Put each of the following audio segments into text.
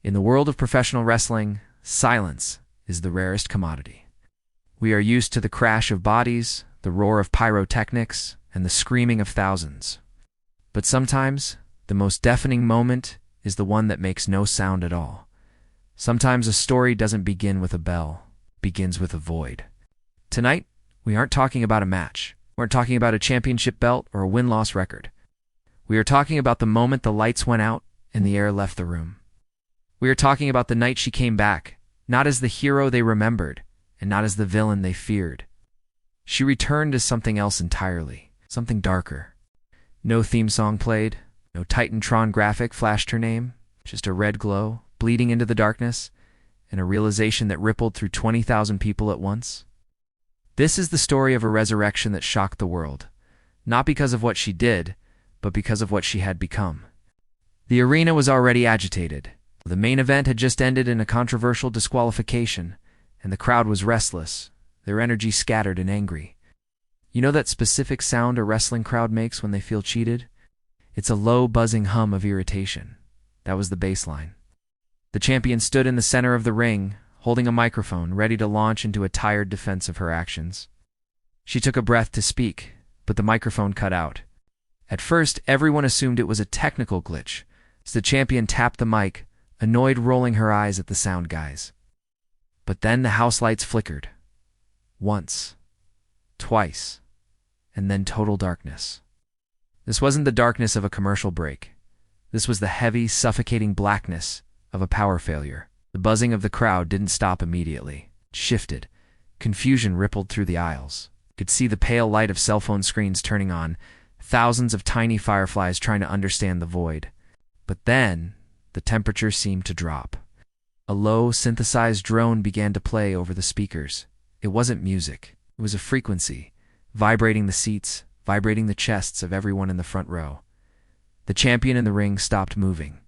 In the world of professional wrestling, silence is the rarest commodity. We are used to the crash of bodies, the roar of pyrotechnics, and the screaming of thousands. But sometimes, the most deafening moment is the one that makes no sound at all. Sometimes a story doesn't begin with a bell, it begins with a void. Tonight, we aren't talking about a match. We aren't talking about a championship belt or a win-loss record. We are talking about the moment the lights went out and the air left the room. We are talking about the night she came back, not as the hero they remembered, and not as the villain they feared. She returned as something else entirely, something darker. No theme song played, no Titantron graphic flashed her name, just a red glow, bleeding into the darkness, and a realization that rippled through 20,000 people at once. This is the story of a resurrection that shocked the world, not because of what she did, but because of what she had become. The arena was already agitated. The main event had just ended in a controversial disqualification, and the crowd was restless, their energy scattered and angry. You know that specific sound a wrestling crowd makes when they feel cheated? It's a low, buzzing hum of irritation. That was the baseline. The champion stood in the center of the ring, holding a microphone, ready to launch into a tired defense of her actions. She took a breath to speak, but the microphone cut out. At first, everyone assumed it was a technical glitch, as the champion tapped the mic, annoyed, rolling her eyes at the sound guys. But then the house lights flickered. Once, twice, and then total darkness. This wasn't the darkness of a commercial break. This was the heavy, suffocating blackness of a power failure. The buzzing of the crowd didn't stop immediately. It shifted. Confusion rippled through the aisles. You could see the pale light of cell phone screens turning on, thousands of tiny fireflies trying to understand the void. But then, the temperature seemed to drop. A low, synthesized drone began to play over the speakers. It wasn't music. It was a frequency, vibrating the seats, vibrating the chests of everyone in the front row. The champion in the ring stopped moving.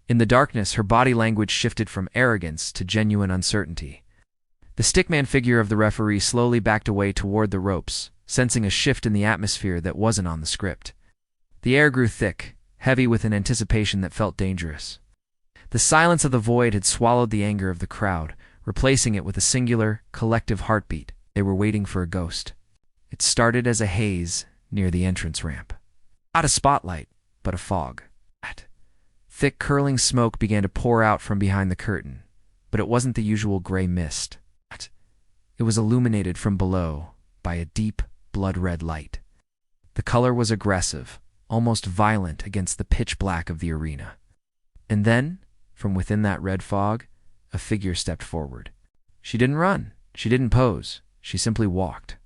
In the darkness, her body language shifted from arrogance to genuine uncertainty. The stickman figure of the referee slowly backed away toward the ropes, sensing a shift in the atmosphere that wasn't on the script. The air grew thick, heavy with an anticipation that felt dangerous. The silence of the void had swallowed the anger of the crowd, replacing it with a singular, collective heartbeat. They were waiting for a ghost. It started as a haze near the entrance ramp. Not a spotlight, but a fog. Thick, curling smoke began to pour out from behind the curtain, but it wasn't the usual gray mist. It was illuminated from below by a deep, blood-red light. The color was aggressive, almost violent against the pitch black of the arena. And then, from within that red fog, a figure stepped forward. She didn't run. She didn't pose. She simply walked.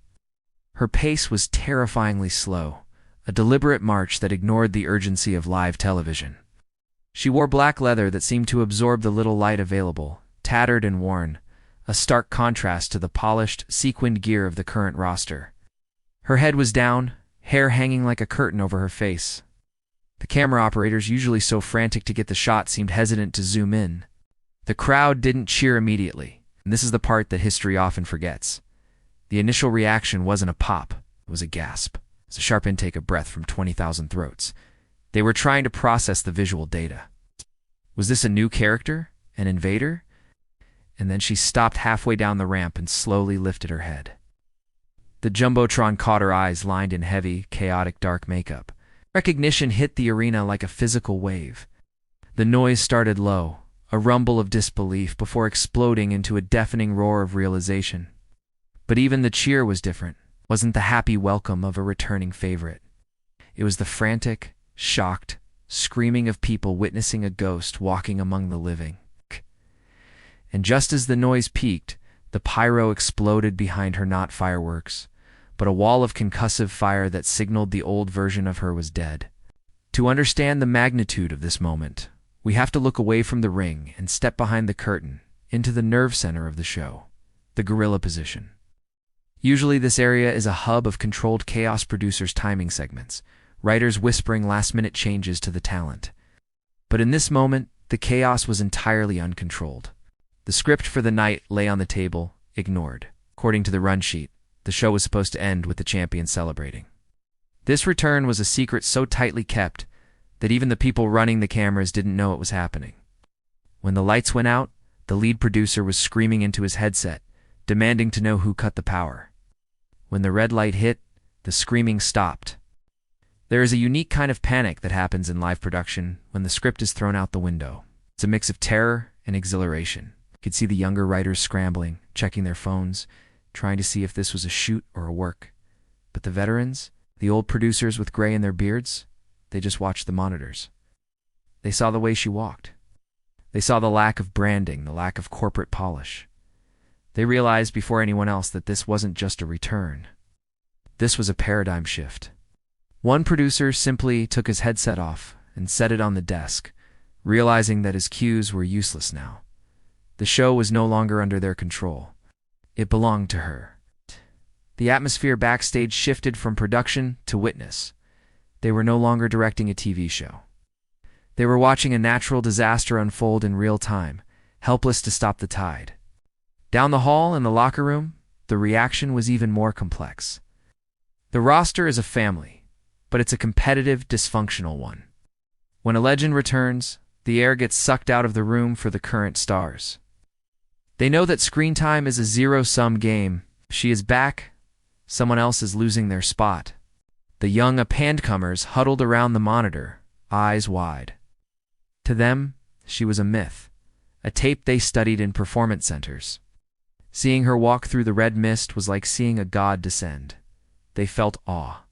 Her pace was terrifyingly slow, a deliberate march that ignored the urgency of live television. She wore black leather that seemed to absorb the little light available, tattered and worn, a stark contrast to the polished, sequined gear of the current roster. Her head was down, hair hanging like a curtain over her face. The camera operators, usually so frantic to get the shot, seemed hesitant to zoom in. The crowd didn't cheer immediately, and this is the part that history often forgets. The initial reaction wasn't a pop, it was a gasp. It was a sharp intake of breath from 20,000 throats. They were trying to process the visual data. Was this a new character? An invader? And then she stopped halfway down the ramp and slowly lifted her head. The Jumbotron caught her eyes, lined in heavy, chaotic dark makeup. Recognition hit the arena like a physical wave. The noise started low, a rumble of disbelief before exploding into a deafening roar of realization. But even the cheer was different. It wasn't the happy welcome of a returning favorite. It was the frantic, shocked, screaming of people witnessing a ghost walking among the living. And just as the noise peaked, the pyro exploded behind her, not fireworks, but a wall of concussive fire that signaled the old version of her was dead. To understand the magnitude of this moment, we have to look away from the ring and step behind the curtain, into the nerve center of the show, the gorilla position. Usually this area is a hub of controlled chaos, producers' timing segments, writers whispering last-minute changes to the talent. But in this moment, the chaos was entirely uncontrolled. The script for the night lay on the table, ignored. According to the run sheet, the show was supposed to end with the champion celebrating. This return was a secret so tightly kept that even the people running the cameras didn't know it was happening. When the lights went out, the lead producer was screaming into his headset, demanding to know who cut the power. When the red light hit, the screaming stopped. There is a unique kind of panic that happens in live production when the script is thrown out the window. It's a mix of terror and exhilaration. You could see the younger writers scrambling, checking their phones, trying to see if this was a shoot or a work. But the veterans, the old producers with gray in their beards, they just watched the monitors. They saw the way she walked. They saw the lack of branding, the lack of corporate polish. They realized before anyone else that this wasn't just a return. This was a paradigm shift. One producer simply took his headset off and set it on the desk, realizing that his cues were useless now. The show was no longer under their control. It belonged to her. The atmosphere backstage shifted from production to witness. They were no longer directing a TV show. They were watching a natural disaster unfold in real time, helpless to stop the tide. Down the hall in the locker room, the reaction was even more complex. The roster is a family, but it's a competitive, dysfunctional one. When a legend returns, the air gets sucked out of the room for the current stars. They know that screen time is a zero-sum game. If she is back, someone else is losing their spot. The young up-and-comers huddled around the monitor, eyes wide. To them, she was a myth, a tape they studied in performance centers. Seeing her walk through the red mist was like seeing a god descend. They felt awe.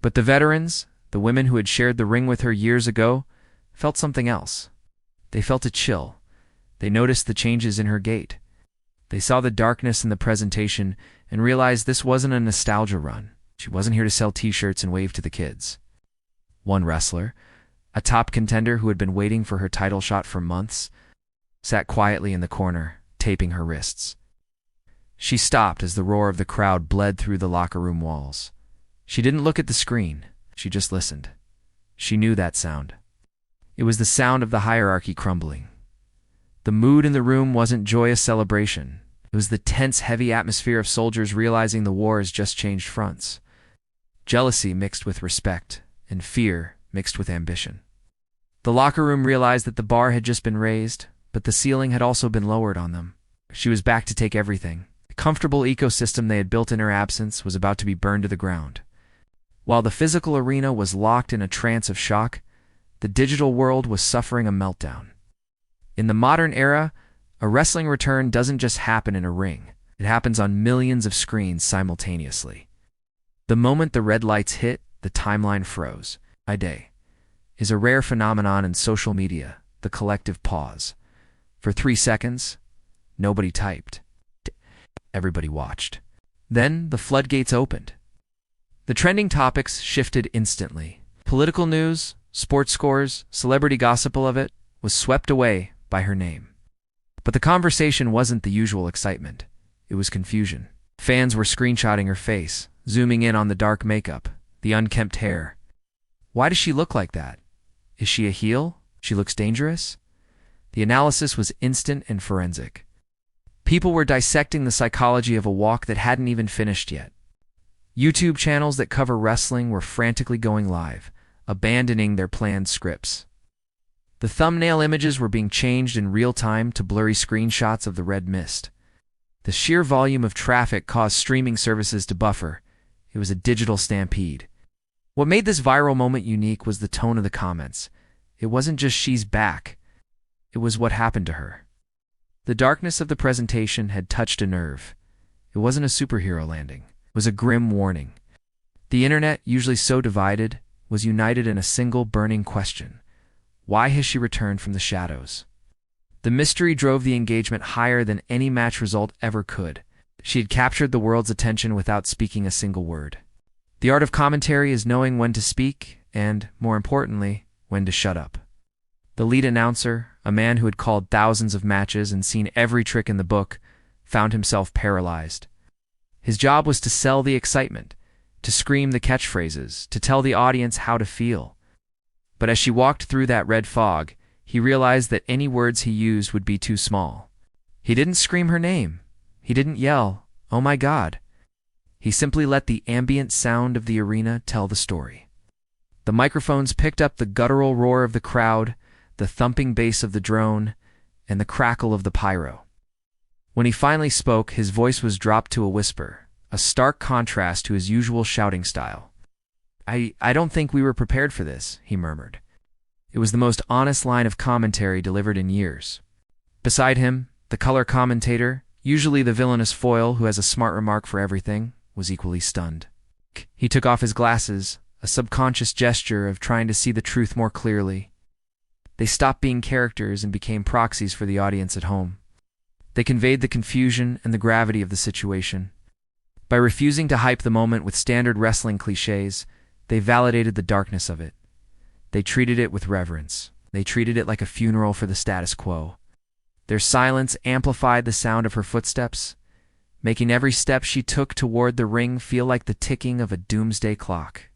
But the veterans, the women who had shared the ring with her years ago, felt something else. They felt a chill. They noticed the changes in her gait. They saw the darkness in the presentation and realized this wasn't a nostalgia run. She wasn't here to sell t-shirts and wave to the kids. One wrestler, a top contender who had been waiting for her title shot for months, sat quietly in the corner, taping her wrists. She stopped as the roar of the crowd bled through the locker room walls. She didn't look at the screen. She just listened. She knew that sound. It was the sound of the hierarchy crumbling. The mood in the room wasn't joyous celebration. It was the tense, heavy atmosphere of soldiers realizing the war has just changed fronts. Jealousy mixed with respect, and fear mixed with ambition. The locker room realized that the bar had just been raised, but the ceiling had also been lowered on them. She was back to take everything. The comfortable ecosystem they had built in her absence was about to be burned to the ground. While the physical arena was locked in a trance of shock, the digital world was suffering a meltdown. In the modern era, a wrestling return doesn't just happen in a ring. It happens on millions of screens simultaneously. The moment the red lights hit, the timeline froze. Day is a rare phenomenon in social media, the collective pause. For 3 seconds, nobody typed. Everybody watched. Then the floodgates opened. The trending topics shifted instantly. Political news, sports scores, celebrity gossip, all of it was swept away by her name. But the conversation wasn't the usual excitement. It was confusion. Fans were screenshotting her face, zooming in on the dark makeup, the unkempt hair. Why does she look like that? Is she a heel? She looks dangerous? The analysis was instant and forensic. People were dissecting the psychology of a walk that hadn't even finished yet. YouTube channels that cover wrestling were frantically going live, abandoning their planned scripts. The thumbnail images were being changed in real time to blurry screenshots of the red mist. The sheer volume of traffic caused streaming services to buffer. It was a digital stampede. What made this viral moment unique was the tone of the comments. It wasn't just "she's back." It was what happened to her. The darkness of the presentation had touched a nerve. It wasn't a superhero landing. It was a grim warning. The internet, usually so divided, was united in a single burning question. Why has she returned from the shadows? The mystery drove the engagement higher than any match result ever could. She had captured the world's attention without speaking a single word. The art of commentary is knowing when to speak and, more importantly, when to shut up. The lead announcer, a man who had called thousands of matches and seen every trick in the book, found himself paralyzed. His job was to sell the excitement, to scream the catchphrases, to tell the audience how to feel. But as she walked through that red fog, he realized that any words he used would be too small. He didn't scream her name. He didn't yell, "Oh my God." He simply let the ambient sound of the arena tell the story. The microphones picked up the guttural roar of the crowd, the thumping bass of the drone, and the crackle of the pyro. When he finally spoke, his voice was dropped to a whisper, a stark contrast to his usual shouting style. I don't think we were prepared for this," he murmured. It was the most honest line of commentary delivered in years. Beside him, the color commentator, usually the villainous foil who has a smart remark for everything, was equally stunned. He took off his glasses, a subconscious gesture of trying to see the truth more clearly. They stopped being characters and became proxies for the audience at home. They conveyed the confusion and the gravity of the situation. By refusing to hype the moment with standard wrestling cliches, they validated the darkness of it. They treated it with reverence. They treated it like a funeral for the status quo. Their silence amplified the sound of her footsteps, making every step she took toward the ring feel like the ticking of a doomsday clock.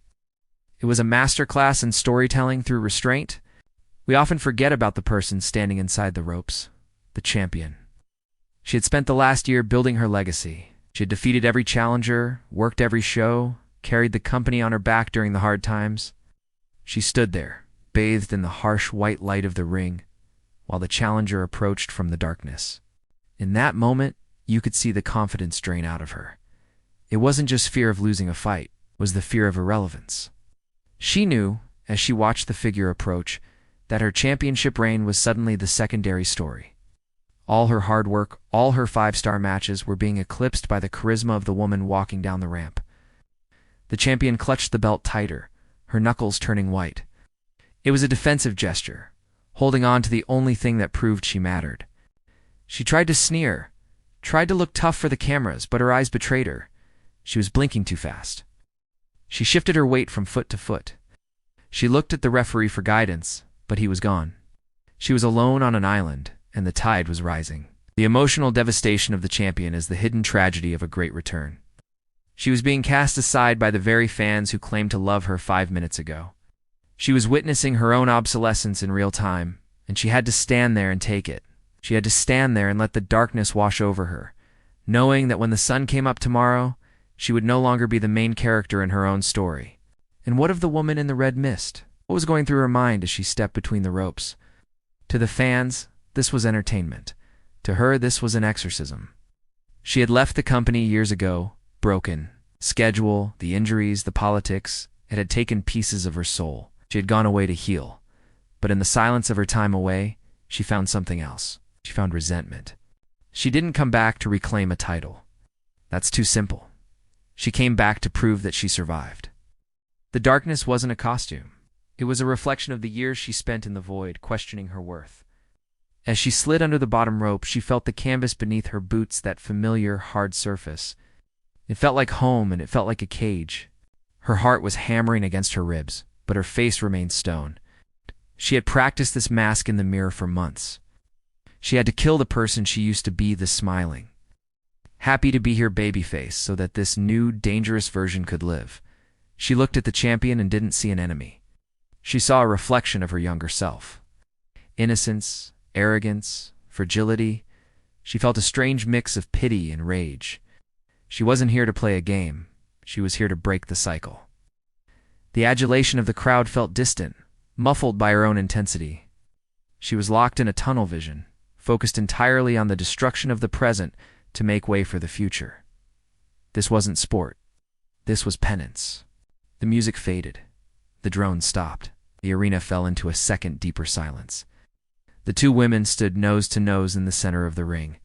It was a masterclass in storytelling through restraint. We often forget about the person standing inside the ropes, the champion. She had spent the last year building her legacy. She had defeated every challenger, worked every show, carried the company on her back during the hard times. She stood there, bathed in the harsh white light of the ring, while the challenger approached from the darkness. In that moment, you could see the confidence drain out of her. It wasn't just fear of losing a fight, it was the fear of irrelevance. She knew, as she watched the figure approach, that her championship reign was suddenly the secondary story. All her hard work, all her 5-star matches were being eclipsed by the charisma of the woman walking down the ramp. The champion clutched the belt tighter, her knuckles turning white. It was a defensive gesture, holding on to the only thing that proved she mattered. She tried to sneer, tried to look tough for the cameras, but her eyes betrayed her. She was blinking too fast. She shifted her weight from foot to foot. She looked at the referee for guidance, but he was gone. She was alone on an island, and the tide was rising. The emotional devastation of the champion is the hidden tragedy of a great return. She was being cast aside by the very fans who claimed to love her 5 minutes ago. She was witnessing her own obsolescence in real time, and she had to stand there and take it. She had to stand there and let the darkness wash over her, knowing that when the sun came up tomorrow, she would no longer be the main character in her own story. And what of the woman in the red mist? What was going through her mind as she stepped between the ropes? To the fans, this was entertainment. To her, this was an exorcism. She had left the company years ago, broken. Schedule, the injuries, the politics, it had taken pieces of her soul. She had gone away to heal. But in the silence of her time away, she found something else. She found resentment. She didn't come back to reclaim a title. That's too simple. She came back to prove that she survived. The darkness wasn't a costume. It was a reflection of the years she spent in the void, questioning her worth. As she slid under the bottom rope, she felt the canvas beneath her boots, that familiar, hard surface. It felt like home, and it felt like a cage. Her heart was hammering against her ribs, but her face remained stone. She had practiced this mask in the mirror for months. She had to kill the person she used to be, the smiling, happy to be her babyface, so that this new, dangerous version could live. She looked at the champion and didn't see an enemy. She saw a reflection of her younger self. Innocence, arrogance, fragility. She felt a strange mix of pity and rage. She wasn't here to play a game. She was here to break the cycle. The adulation of the crowd felt distant, muffled by her own intensity. She was locked in a tunnel vision, focused entirely on the destruction of the present to make way for the future. This wasn't sport. This was penance. The music faded. The drone stopped. The arena fell into a second, deeper silence. The two women stood nose to nose in the center of the ring.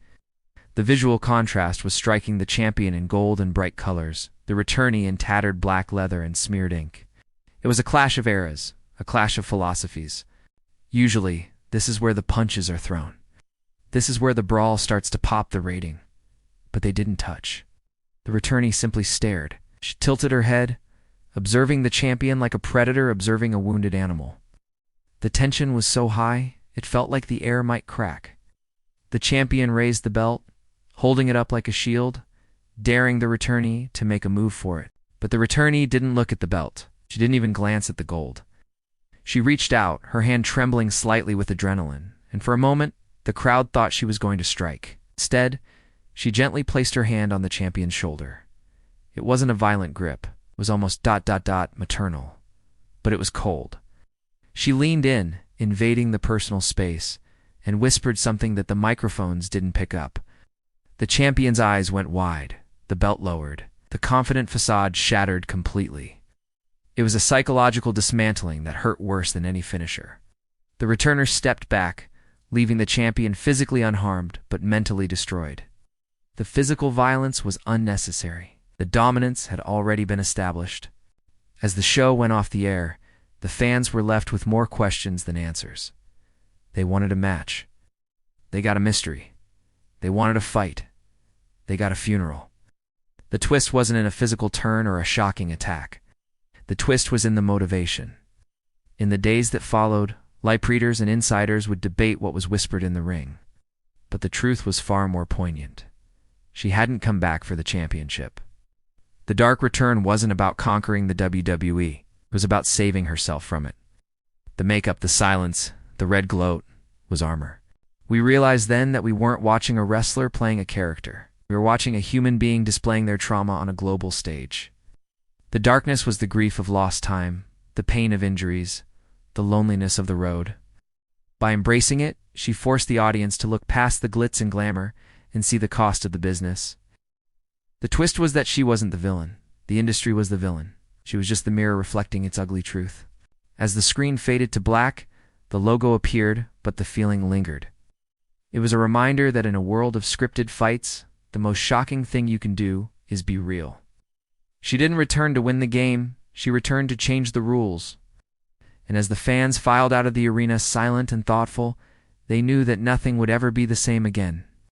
The visual contrast was striking: the champion in gold and bright colors, the returnee in tattered black leather and smeared ink. It was a clash of eras, a clash of philosophies. Usually, this is where the punches are thrown. This is where the brawl starts to pop the rating. But they didn't touch. The returnee simply stared. She tilted her head, observing the champion like a predator observing a wounded animal. The tension was so high, it felt like the air might crack. The champion raised the belt, holding it up like a shield, daring the returnee to make a move for it. But the returnee didn't look at the belt. She didn't even glance at the gold. She reached out, her hand trembling slightly with adrenaline, and for a moment, the crowd thought she was going to strike. Instead, she gently placed her hand on the champion's shoulder. It wasn't a violent grip. It was almost maternal. But it was cold. She leaned in, invading the personal space, and whispered something that the microphones didn't pick up. The champion's eyes went wide, the belt lowered, the confident facade shattered completely. It was a psychological dismantling that hurt worse than any finisher. The returner stepped back, leaving the champion physically unharmed but mentally destroyed. The physical violence was unnecessary. The dominance had already been established. As the show went off the air, the fans were left with more questions than answers. They wanted a match. They got a mystery. They wanted a fight. They got a funeral. The twist wasn't in a physical turn or a shocking attack. The twist was in the motivation. In the days that followed, light readers and insiders would debate what was whispered in the ring. But the truth was far more poignant. She hadn't come back for the championship. The Dark Return wasn't about conquering the WWE. It was about saving herself from it. The makeup, the silence, the red gloat was armor. We realized then that we weren't watching a wrestler playing a character. We were watching a human being displaying their trauma on a global stage. The darkness was the grief of lost time, the pain of injuries, the loneliness of the road. By embracing it, she forced the audience to look past the glitz and glamour and see the cost of the business. The twist was that she wasn't the villain. The industry was the villain. She was just the mirror reflecting its ugly truth. As the screen faded to black, the logo appeared, but the feeling lingered. It was a reminder that in a world of scripted fights, the most shocking thing you can do is be real. She didn't return to win the game, she returned to change the rules. And as the fans filed out of the arena silent and thoughtful, they knew that nothing would ever be the same again.